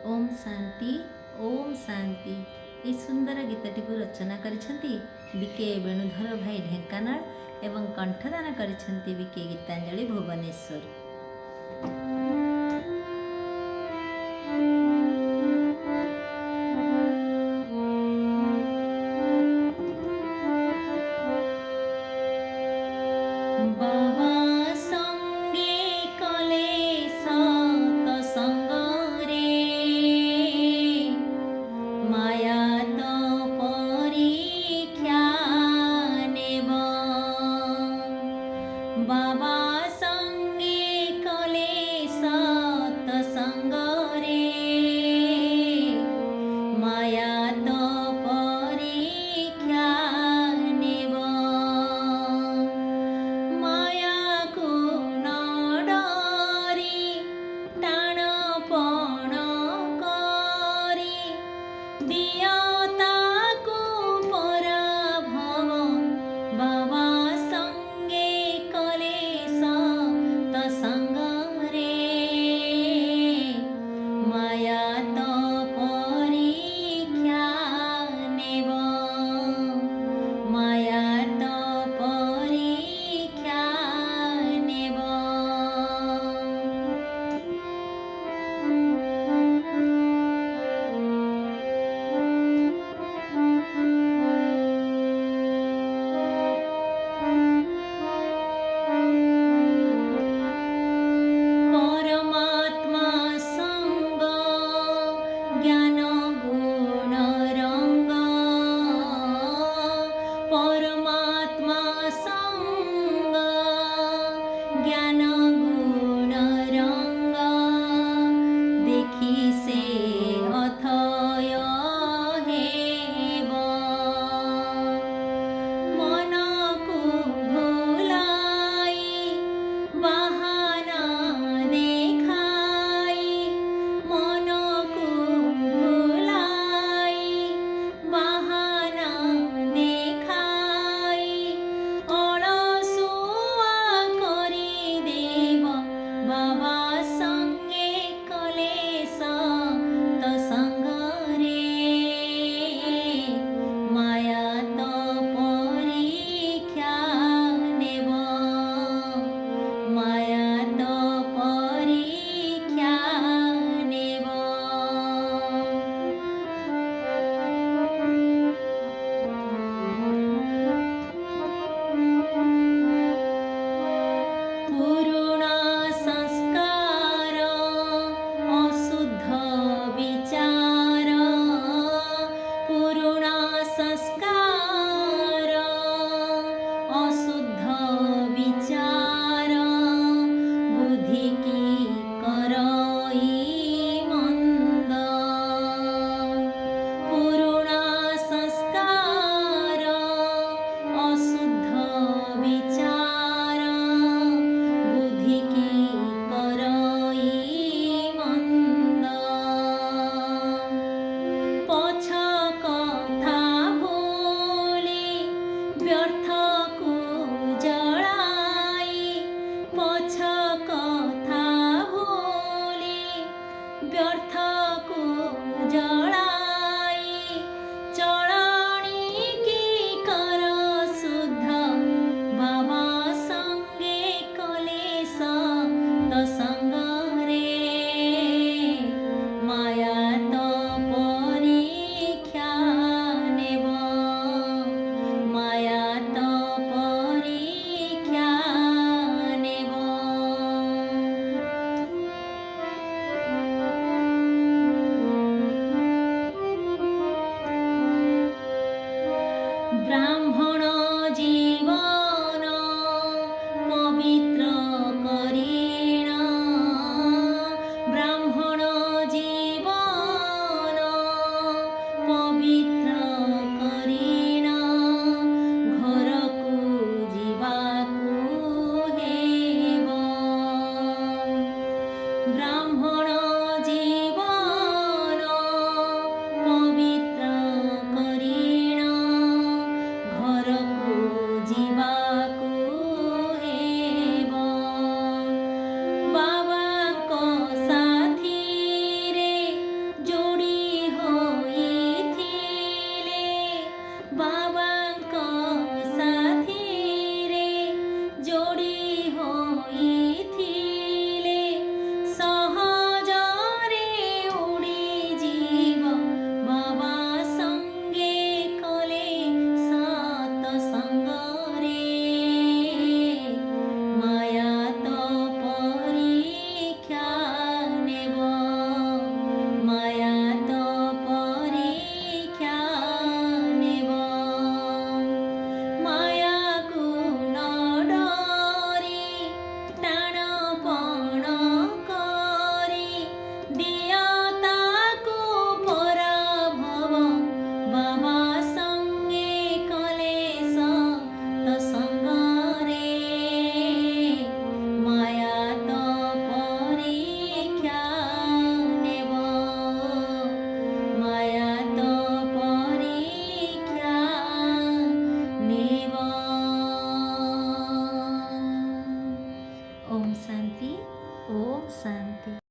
ओम शांति ओम शांति। ये सुंदर गीतटी को रचना करिसेंती बीके वेणुधर भाई ढेंकानाल एवं कंठदान करिसेंती बीके गीतांजलि भुवनेश्वर। बाबा संगे कले सत संग रे माया तो परीक्षा नेब। बाबा संगे कले सत संग रे माया तो परीक्षा नेब। माया को न डरी टाणपण करी दियताको पराभव। बाबा संगे कले सत संग रे माया तो परीक्षा नेब। माया तो परीक्षा नेब। परमात्मा संग ज्ञान गुण रंग। परमात्मा संग ज्ञान गुण रंग। देखी से अथय हेब। मन को भुलाई बहाना देखाई। मन को भुलाई बहाना देखाई अलसुआ करी देव। बाबा संगे कले सत संग रे माया तो परीक्षा नेब। माया तो परीक्षा नेब। पुरुणा संस्कार अशुद्ध विचार। पुरुणा संस्कार अशुद्ध विचार। बुद्धि की करई मंद। पुरुणा संस्कार अशुद्ध विचार। बुद्धि की करई मंद। पछ कथा भूली व्यर्थ को जड़ाई। पछ कथा भूली व्यर्थ को जड़ाई चलनी की कर शुद्ध। बाबा संगे कले सत संग रे माया तो परीक्षा नेब। माया तो परीक्षा नेब। ओम शांति ओम शांति।